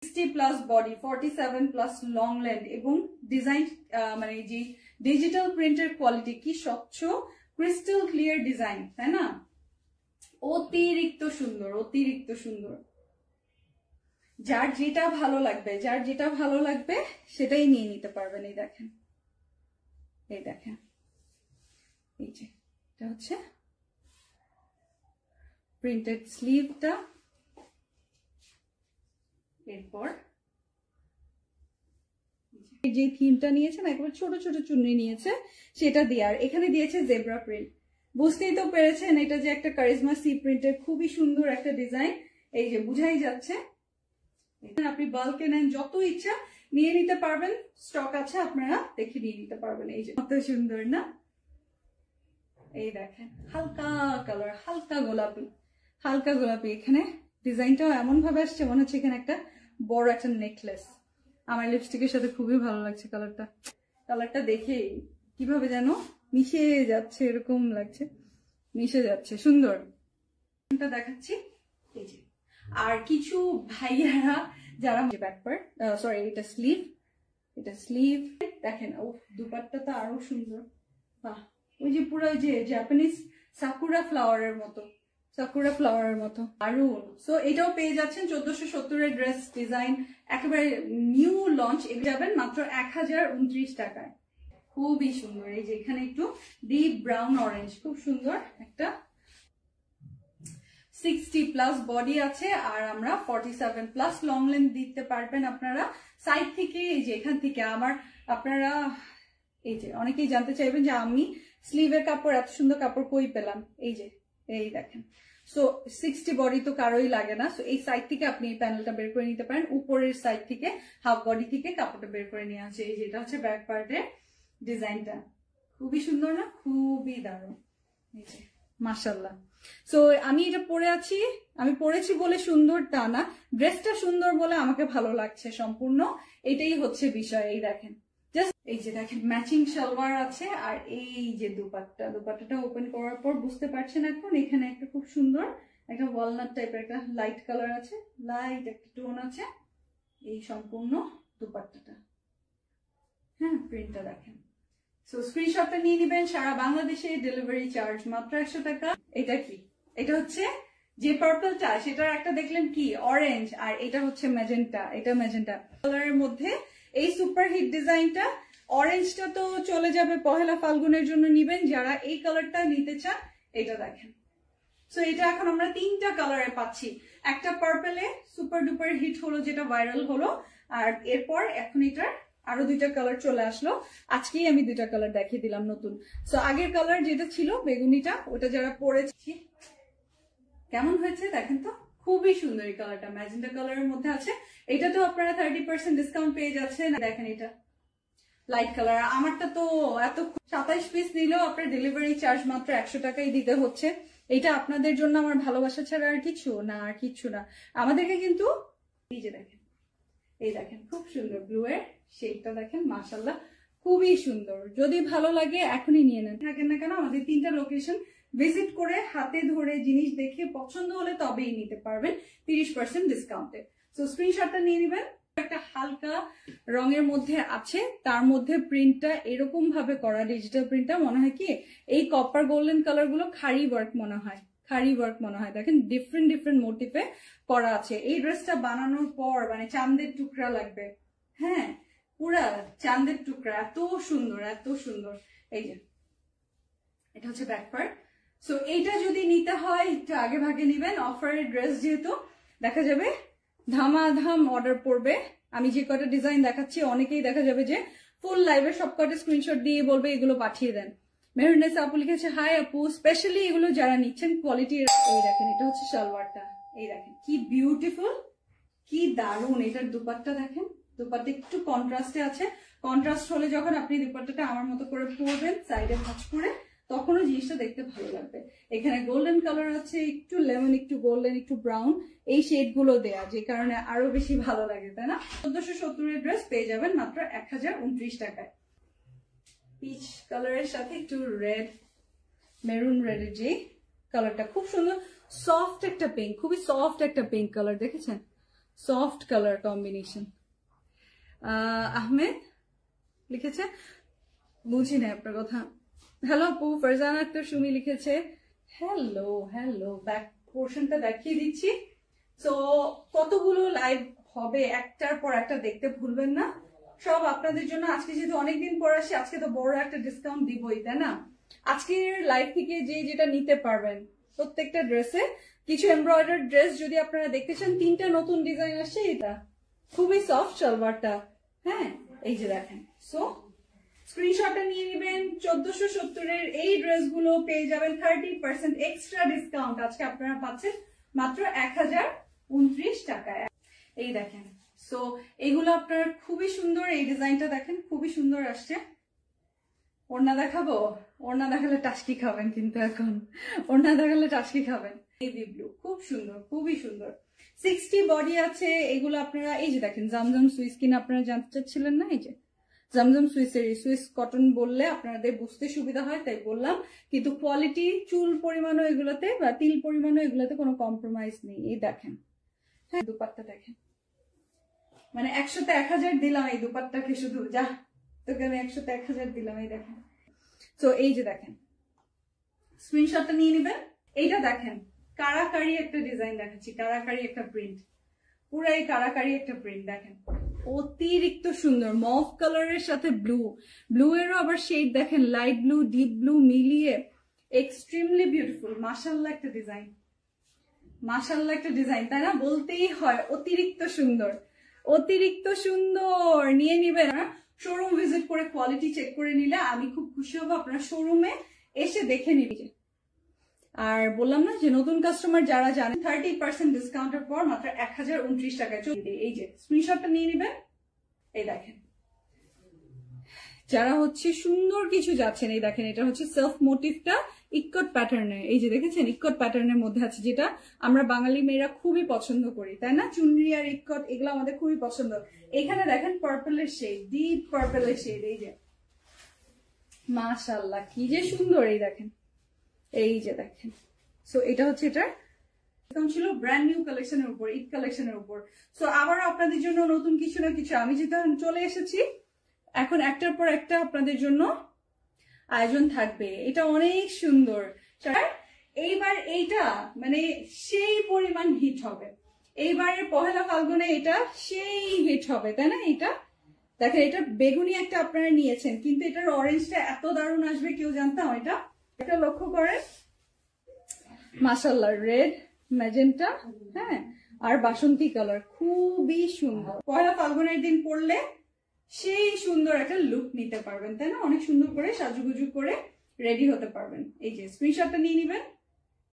60+ body, 47+ long length এবং design মানে যে ডিজিটাল প্রিন্টের কোয়ালিটি, কি স্বচ্ছ ক্রিস্টাল ক্লিয়ার ডিজাইন, তাই না? অতিরিক্ত সুন্দর, অতিরিক্ত সুন্দর। যার যেটা ভালো লাগবে, যার যেটা ভালো লাগবে সেটাই নিয়ে নিতে পারবেন। এই দেখেন, এই দেখেন, এই যে এটা হচ্ছে প্রিন্টেড স্লিভটা। এরপর যে থিমটা নিয়েছেন একবার ছোট ছোট চুন্নি নিয়েছে সেটা দিয়ে, আর এখানে দিয়েছে জেব্রা প্রিন্ট। বুঝতেই তো পেরেছেন এটা যে একটা কারিজমা সি প্রিন্টের খুবই সুন্দর একটা ডিজাইন। এই যে বুঝাই যাচ্ছে। আপনি বাল্কে নেন, যত ইচ্ছা নিয়ে নিতে পারবেন, স্টক আছে, আপনারা দেখে নিয়ে নিতে পারবেন। এই যে কত সুন্দর না? এই দেখেন হালকা কালার, হালকা গোলাপি, হালকা গোলাপি। এখানে ডিজাইনটাও এমন ভাবে আসছে মনে হচ্ছে এখানে একটা বড় একটা নেকলেস। আমার লিপস্টিকের সাথে খুবই ভালো লাগছে কালারটা। কালারটা দেখে কিভাবে যেন মিশে যাচ্ছে, এরকম লাগছে, মিশে যাচ্ছে, সুন্দর। এটা দেখাচ্ছি। এই যে আর কিছু ভাইয়ারা যারা ব্যাক পার্ট, সরি এটা স্লিভ, এটা স্লিভ দেখেন। ও দুপাট্টাটা আরো সুন্দর, বাহ! ওই যে পুরো ওই যে জাপানিজ সাকুরা ফ্লাওয়ারের মতো, সাকুরা ফ্লাওয়ারের মতো দারুন। সো এটাও পেয়ে যাচ্ছেন 1470 এর ড্রেস ডিজাইন, একেবারে নিউ লঞ্চ। এগুলো যাবেন মাত্র 1029 টাকায়। খুবই সুন্দর। এই যে এখানে একটু ডিপ ব্রাউন অরেঞ্জ, খুব সুন্দর একটা 60+ বডি আছে, আর আমরা 47+ লং লেন্থ দিতে পারবেন আপনারা সাইড থেকে। এই যে এখান থেকে আমার আপনারা এই যে অনেকেই জানতে চাইবেন যে আমি স্লিভের কাপড়, এত সুন্দর কাপড় কই পেলাম। এই যে এই দেখেন। সো 60 বডি তো কারোই লাগে না। সো এই সাইড থেকে আপনি এই প্যানেলটা বের করে নিতে পারেন, উপরের সাইড থেকে হাফ বডি থেকে কাপড়টা বের করে নিয়ে আসে। এই যে এটা হচ্ছে ব্যাক পার্টের ডিজাইনটা, খুবই সুন্দর না? খুবই দারুণ। এই যে মাশাআল্লাহ। সো আমি এটা পরে আছি, আমি পরেছি বলে সুন্দর তা না, ড্রেসটা সুন্দর বলে আমাকে ভালো লাগছে সম্পূর্ণ, এটাই হচ্ছে বিষয়। এই দেখেন, এই যে দেখেন ম্যাচিং সালোয়ার আছে, আর এই যে দুপাট্টা, দুপাট্টাটা ওপেন করার পর বুঝতে পারছেন এখন এখানে একটা খুব সুন্দর একটা ওয়ালনাট টাইপের একটা লাইট কালার আছে, লাইট একটা টোন আছে এই সম্পূর্ণ দুপাট্টাটা। হ্যাঁ, প্রিন্টটা দেখেন। সো স্ক্রিনশটটা নিয়ে নিবেন। সারা বাংলাদেশে ডেলিভারি চার্জ মাত্র 100 টাকা। এটা কি? এটা হচ্ছে যে পার্পলটা, সেটার একটা দেখলেন কি অরেঞ্জ, আর এটা হচ্ছে ম্যাজেন্টা। এটা ম্যাজেন্টা কালারের মধ্যে এই সুপার হিট ডিজাইনটা। অরেঞ্জটা তো চলে যাবে পহেলা ফাল্গুনের জন্য নিবেন যারা এই কালারটা নিতে চান। এটা দেখেন। সো এটা এখন আমরা 3টা কালারে পাচ্ছি। একটা পার্পলে সুপার ডুপার হিট হলো, যেটা ভাইরাল হলো, আর এরপর এখন এটার আরো 2টা কালার চলে আসলো। আজকেই আমি 2টা কালার দেখিয়ে দিলাম নতুন। সো আগের কালার যেটা ছিল বেগুনিটা, ওটা যারা পরেছি কেমন হয়েছে দেখেন তো, খুবই সুন্দর। এই কালারটা ম্যাজেন্টা কালারের মধ্যে আছে। এটা তো আপনারা 30% ডিসকাউন্ট পেয়ে যাচ্ছেন। দেখেন এটা লাইট কালার। আমারটা তো এত 27 পিস নিলেও আপনার ডেলিভারি চার্জ মাত্র 100 টাকাই দিতে হচ্ছে। এটা আপনাদের জন্য আমার ভালোবাসা ছাড়া আর কিছু না, আর কিছু না। আমাদেরকে কিন্তু এই যে দেখেন, এই দেখেন খুব সুন্দর ব্লু এর শেডটা দেখেন, মাশাআল্লাহ খুবই সুন্দর। যদি ভালো লাগে এখনই নিয়ে নেন। থাকেন না কেন, আমাদের 3টা লোকেশন ভিজিট করে হাতে ধরে জিনিস দেখে পছন্দ হলে তবেই নিতে পারবেন 30% ডিসকাউন্টে। সো স্ক্রিনশটটা নিয়ে নেবেন। একটা হালকা রঙের মধ্যে আছে, তার মধ্যে প্রিন্টটা এরকম ভাবে করা, ডিজিটাল প্রিন্টটা মনে হয় কি এই কপার গোল্ডেন কালার গুলো খাড়ি ওয়ার্ক মনে হয়, খাড়ি ওয়ার্ক মনে হয়। দেখেন ডিফারেন্ট ডিফারেন্ট মোটিভে করা আছে। এই ড্রেসটা বানানোর পর মানে চাঁদের টুকরা লাগবে। হ্যাঁ, পুরা চাঁদের টুকরা, এত সুন্দর, এত সুন্দর। এই যে এটা হচ্ছে ব্যাক পার্ট। সো এইটা যদি নিতে হয় একটু আগে ভাগে নিবেন। অফারের ড্রেস যেহেতু দেখা যাবে ধামাধাম অর্ডার পড়বে। আমি যে কটা ডিজাইন দেখাচ্ছি অনেকেই দেখা যাবে যে ফুল লাইভের সব কটা স্ক্রিনশট দিয়ে বলবে এগুলো পাঠিয়ে দেন। মেহরুন্নেসা আপু লিখেছে হাই আপু, স্পেশালি এগুলো যারা নিচ্ছেন কোয়ালিটি। এই দেখেন এটা হচ্ছে সালোয়ারটা, এই দেখেন কি বিউটিফুল, কি দারুন। এটার দুপাট্টা দেখেন, দুপাট্টা একটু কন্ট্রাস্টে আছে। কন্ট্রাস্ট হলে যখন আপনি দুপাট্টাটা আমার মতো করে পরবেন সাইডে ভাঁজ করে, তখনও জিনিসটা দেখতে ভালো লাগবে। এখানে গোল্ডেন কালার আছে, একটু লেমন, একটু গোল্ডেন, একটু ব্রাউন, এই শেড গুলো দেয়া, যে কারণে আরো বেশি ভালো লাগে, তাই না? 1470 এর ড্রেস পেয়ে যাবেন মাত্র 1029 টাকায়। পিচ কালারের সাথে একটু রেড, মেরুন রেডের যে কালারটা খুব সুন্দর, সফট একটা পিঙ্ক, খুবই সফট একটা পিঙ্ক কালার। দেখেছেন সফট কালার কম্বিনেশন। আহমেদ লিখেছে, বুঝি না আপনার কথা। হ্যালো আপু, ফারজানা আক্তার সুমি লিখেছে হ্যালো হ্যালো। ব্যাক পোর্শনটা দেখিয়ে দিচ্ছি। তো কতগুলো লাইভ হবে একটার পর একটা, দেখতে ভুলবেন না। সব আপনাদের জন্য। আজকে যেহেতু অনেকদিন পর আসি, আজকে তো বড় একটা ডিসকাউন্ট দিবই, তাই না? আজকের লাইভ থেকে যে যেটা নিতে পারবেন প্রত্যেকটা ড্রেসে কিছু এমব্রয়ডারি ড্রেস যদি আপনারা দেখতে চান, 3টা নতুন ডিজাইন আসছে। এটা খুবই সফট সালোয়ারটা, হ্যাঁ এই যে দেখেন। সো স্ক্রিনশটটা নিয়ে নেবেন। 1470-এর এই ড্রেসগুলো পেয়ে যাবেন 30% এক্সট্রা ডিসকাউন্ট। আজকে আপনারা পাচ্ছেন মাত্র 1029 টাকায়। এই দেখেন। সো এগুলো আপনার খুবই সুন্দর। এই ডিজাইনটা দেখেন, খুবই সুন্দর আসছে। ওড়না দেখাবো? ওড়না দেখালে টাস্কি খাবেন, কিন্তু এখন ওড়না দেখালে টাস্কি খাবেন। নেভি ব্লু, খুব সুন্দর, খুবই সুন্দর। 60 বডি আছে। এগুলো আপনারা এই যে দেখেন, জামজাম সুইস কিনা আপনারা জানতে চাচ্ছিলেন না? এই যে জামজাম সুইসের, সুইস কটন বললে আপনাদের বুঝতে সুবিধা হয় তাই বললাম, কিন্তু কোয়ালিটি চুল পরিমাণও এগুলোতে বা তিল পরিমাণও এগুলোতে কোনো কম্প্রোমাইজ নেই। এই দেখেন, হ্যাঁ দুপাট্টা দেখেন, মানে 100তে 1000 দিলাম এই দুপাট্টাকে। শুধু যা তোকে আমি 100তে 1000 দিলাম। এই দেখেন। তো এই যে দেখেন, স্ক্রিনশটটা নিয়ে নেবেন। এইটা দেখেন, কারাকারি একটা ডিজাইন দেখাচ্ছি, কারাকারি একটা প্রিন্ট, পুরাই কারাকারি একটা প্রিন্ট দেখেন, অতিরিক্ত সুন্দর। মভ কালারের সাথে ব্লু, ব্লু এরও আবার শেড দেখেন, লাইট ব্লু ডিপ ব্লু মিলিয়ে এক্সট্রিমলি বিউটিফুল। মাশাআল্লাহ একটা ডিজাইন, মাশাআল্লাহ একটা ডিজাইন, তাই না? বলতেই হয় অতিরিক্ত সুন্দর, অতিরিক্ত সুন্দর। নিয়ে নিবেন। শোরুম ভিজিট করে কোয়ালিটি চেক করে নিলে আমি খুব খুশি হবো। আপনারা শোরুমে এসে দেখে নিবেন। আর বললাম না যে নতুন কাস্টমার যারা জানেন 30% ডিসকাউন্টের পর মাত্র 1029 টাকায় চলবে। এই যে স্ক্রিনশটটা নিয়ে নিবেন। এই দেখেন, যারা হচ্ছে সুন্দর কিছু যাচ্ছেন, এই দেখেন এটা হচ্ছে সেলফ মোটিভটা ইক্কট প্যাটার্নের। এই যে দেখেছেন, ইক্কট প্যাটার্নের মধ্যে আছে, যেটা আমরা বাঙালি মেয়েরা খুবই পছন্দ করি, তাই না? চুনরি আর ইক্কট এগুলো আমাদের খুবই পছন্দ। এখানে দেখেন পার্পলের শেড, ডিপ পার্পলের শেড। এই যে মাশাআল্লাহ কি যে সুন্দর। এই দেখেন, এই যে দেখেন। সো এটা হচ্ছে এটা ছিল ব্র্যান্ড নিউ কালেকশনের উপর, ঈদ কালেকশনের উপর। সো আবারও আপনাদের জন্য নতুন কিছু না কিছু আমি যেটা চলে এসেছি। এখন একটার পর একটা আপনাদের জন্য আয়োজন থাকবে। এটা অনেক সুন্দর। এইবার এইটা মানে সেই পরিমাণ হিট হবে। এইবারের পহেলা ফাল্গুনে এটা সেই হিট হবে, তাই না? এটা দেখেন, এটা বেগুনি একটা আপনারা নিয়েছেন, কিন্তু এটার অরেঞ্জটা এত দারুণ আসবে কেউ জানতাম? এটা লক্ষ্য করেন, মাশাআল্লাহ রেড ম্যাজেন্টা, হ্যাঁ আর বাসন্তী কালার, খুবই সুন্দর। পহেলা ফাল্গুনের দিন পরলে সেই সুন্দর একটা লুক নিতে পারবেন, তাই না? অনেক সুন্দর করে সাজুগুজু করে রেডি হতে পারবেন। এই যে স্ক্রিনশটটা নিয়ে নিবেন।